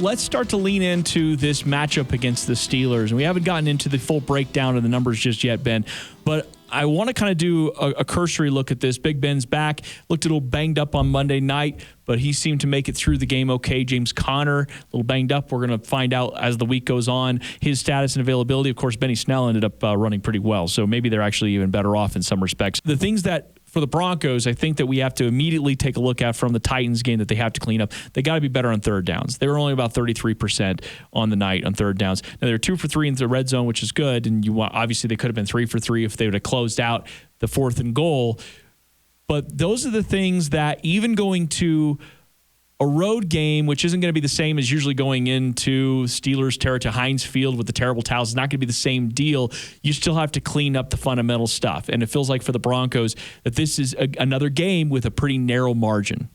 let's start to lean into this matchup against the Steelers. And we haven't gotten into the full breakdown of the numbers just yet, Ben, but I want to kind of do a cursory look at this. Big Ben's back, looked a little banged up on Monday night, but he seemed to make it through the game okay. James Conner, a little banged up. We're going to find out as the week goes on his status and availability. Of course, Benny Snell ended up running pretty well, so maybe they're actually even better off in some respects. The things that for the Broncos, I think that we have to immediately take a look at from the Titans game that they have to clean up. They got to be better on third downs. They were only about 33% on the night on third downs. Now, they're 2 for 3 in the red zone, which is good, and obviously they could have been 3 for 3 if they would have closed out the 4th and goal. But those are the things that even going to a road game, which isn't going to be the same as usually going into Steelers territory, Heinz Field with the terrible towels, it's not going to be the same deal. You still have to clean up the fundamental stuff. And it feels like for the Broncos that this is another game with a pretty narrow margin.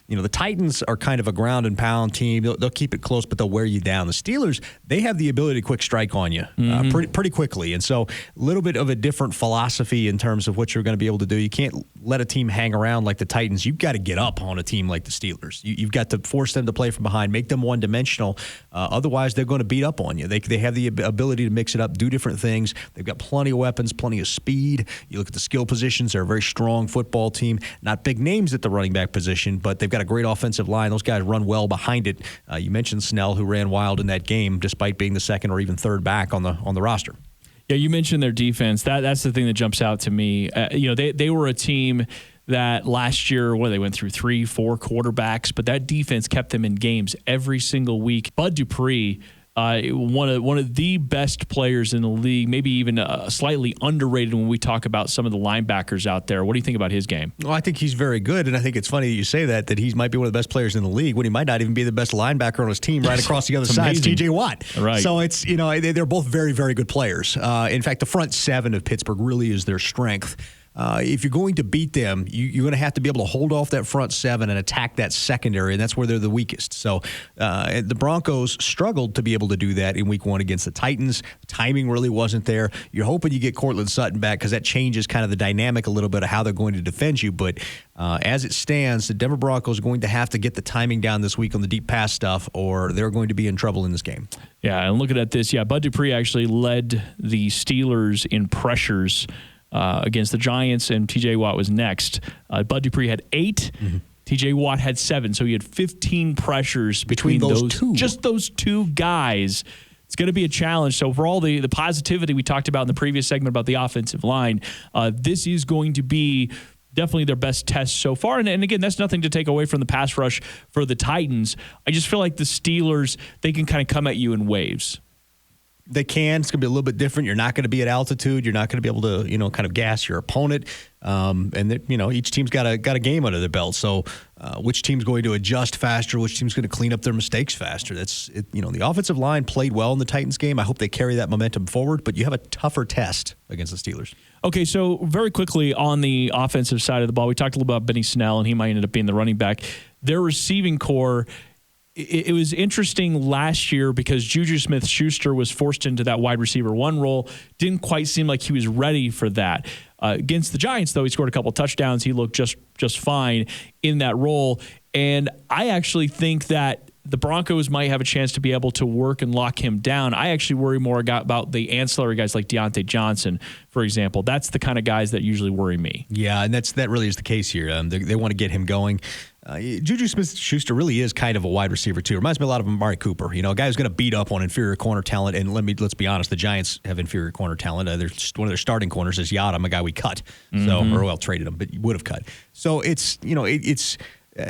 You know, the Titans are kind of a ground and pound team. They'll keep it close, but they'll wear you down. The Steelers, they have the ability to quick strike on you pretty quickly. And so a little bit of a different philosophy in terms of what you're going to be able to do. You can't let a team hang around like the Titans. You've got to get up on a team like the Steelers. You've got to force them to play from behind, make them one-dimensional. Otherwise, they're going to beat up on you. They have the ability to mix it up, do different things. They've got plenty of weapons, plenty of speed. You look at the skill positions. They're a very strong football team. Not big names at the running back position, but they've got a great offensive line. Those guys run well behind it. You mentioned Snell, who ran wild in that game, despite being the second or even third back on the roster. Yeah, you mentioned their defense. That's the thing that jumps out to me. They were a team that last year, they went through 3-4 quarterbacks, but that defense kept them in games every single week. Bud Dupree, one of the best players in the league, maybe even slightly underrated when we talk about some of the linebackers out there. What do you think about his game? Well, I think he's very good, and I think it's funny that you say that he might be one of the best players in the league when he might not even be the best linebacker on his team right across the other side. It's T.J. Watt. Right. So it's, they're both very, very good players. In fact, the front seven of Pittsburgh really is their strength. If you're going to beat them, you're going to have to be able to hold off that front seven and attack that secondary, and that's where they're the weakest. So the Broncos struggled to be able to do that in week 1 against the Titans. The timing really wasn't there. You're hoping you get Cortland Sutton back because that changes kind of the dynamic a little bit of how they're going to defend you. But as it stands, the Denver Broncos are going to have to get the timing down this week on the deep pass stuff, or they're going to be in trouble in this game. Yeah, and looking at this, Bud Dupree actually led the Steelers in pressures against the Giants, and T.J. Watt was next. Bud Dupree had 8. Mm-hmm. T.J. Watt had 7, so he had 15 pressures between those two. Just those two guys. It's going to be a challenge. So for all the positivity we talked about in the previous segment about the offensive line, this is going to be definitely their best test so far. And again, that's nothing to take away from the pass rush for the Titans. I just feel like the Steelers, they can kind of come at you in waves. They can. It's going to be a little bit different. You're not going to be at altitude. You're not going to be able to, kind of gas your opponent. And each team's got a game under their belt. So which team's going to adjust faster? Which team's going to clean up their mistakes faster? The offensive line played well in the Titans game. I hope they carry that momentum forward. But you have a tougher test against the Steelers. Okay, so very quickly on the offensive side of the ball, we talked a little about Benny Snell, and he might end up being the running back. Their receiving core. It was interesting last year because Juju Smith-Schuster was forced into that wide receiver 1 role. Didn't quite seem like he was ready for that. Against the Giants, though, he scored a couple touchdowns. He looked just fine in that role. And I actually think that the Broncos might have a chance to be able to work and lock him down. I actually worry more about the ancillary guys like Deontay Johnson, for example. That's the kind of guys that usually worry me. Yeah, and that really is the case here. They want to get him going. Juju Smith-Schuster really is kind of a wide receiver, too. Reminds me a lot of Amari Cooper. A guy who's going to beat up on inferior corner talent. And let's be honest, the Giants have inferior corner talent. One of their starting corners is Yadam, a guy we cut. Traded him, but you would have cut. So it's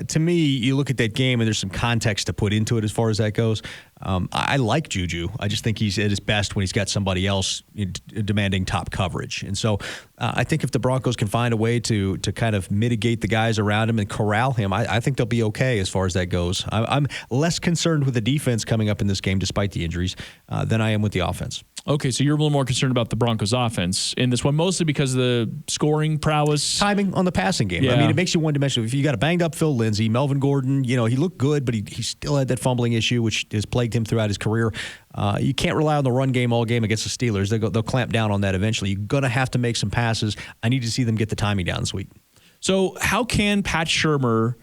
to me, you look at that game and there's some context to put into it as far as that goes. I like Juju. I just think he's at his best when he's got somebody else demanding top coverage. And so I think if the Broncos can find a way to kind of mitigate the guys around him and corral him, I think they'll be okay as far as that goes. I'm less concerned with the defense coming up in this game despite the injuries than I am with the offense. Okay, so you're a little more concerned about the Broncos offense in this one, mostly because of the scoring prowess. Timing on the passing game. Yeah. I mean, it makes you one-dimensional. If you got a banged-up Phil Lindsay, Melvin Gordon, he looked good, but he still had that fumbling issue, which has plagued him throughout his career. You can't rely on the run game all game against the Steelers. They'll clamp down on that eventually. You're going to have to make some passes. I need to see them get the timing down this week. So how can Pat Shurmur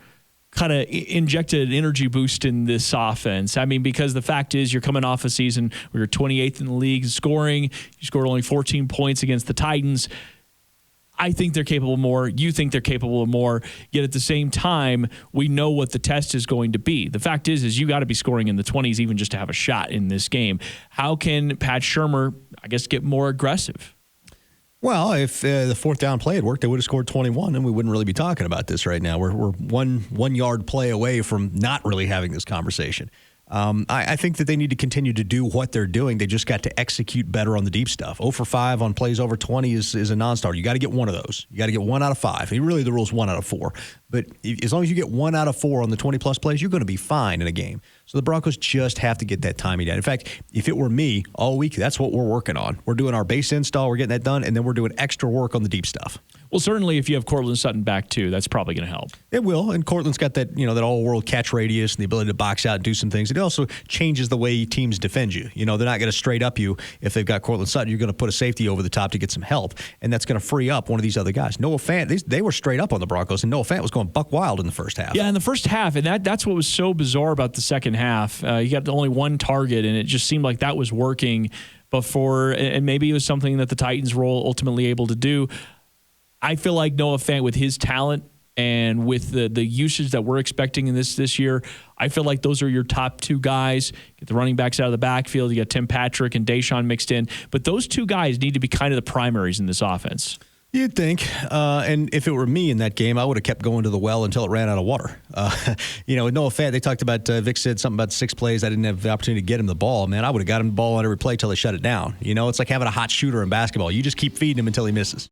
kind of injected an energy boost in this offense. I mean, because the fact is you're coming off a season where you're 28th in the league in scoring. You scored only 14 points against the Titans. I think they're capable of more. You think they're capable of more. Yet at the same time, we know what the test is going to be. The fact is you got to be scoring in the 20s even just to have a shot in this game. How can Pat Shurmur, I guess, get more aggressive? Well, if the fourth down play had worked, they would have scored 21, and we wouldn't really be talking about this right now. We're one yard play away from not really having this conversation. I think that they need to continue to do what they're doing. They just got to execute better on the deep stuff. 0 for 5 on plays over 20 is a non-starter. You got to get one of those. You got to get 1 out of 5. And really, the rule's 1 out of 4. But as long as you get 1 out of 4 on the 20-plus plays, you're going to be fine in a game. So the Broncos just have to get that timing down. In fact, if it were me all week, that's what we're working on. We're doing our base install, we're getting that done, and then we're doing extra work on the deep stuff. Well, certainly if you have Courtland Sutton back too, that's probably going to help. It will, and Courtland's got that that all-world catch radius and the ability to box out and do some things. It also changes the way teams defend you. They're not going to straight up you if they've got Courtland Sutton. You're going to put a safety over the top to get some help, and that's going to free up one of these other guys. Noah Fant, they were straight up on the Broncos, and Noah Fant was going buck wild in the first half. Yeah, in the first half, and that's what was so bizarre about the second half. You got only one target, and it just seemed like that was working before, and maybe it was something that the Titans were ultimately able to do. I feel like Noah Fant, with his talent and with the usage that we're expecting in this year, I feel like those are your top 2 guys. Get the running backs out of the backfield. You got Tim Patrick and Deshaun mixed in. But those 2 guys need to be kind of the primaries in this offense. You'd think. And if it were me in that game, I would have kept going to the well until it ran out of water. With Noah Fant, they talked about, Vic said something about 6 plays. I didn't have the opportunity to get him the ball. Man, I would have got him the ball on every play till they shut it down. It's like having a hot shooter in basketball. You just keep feeding him until he misses.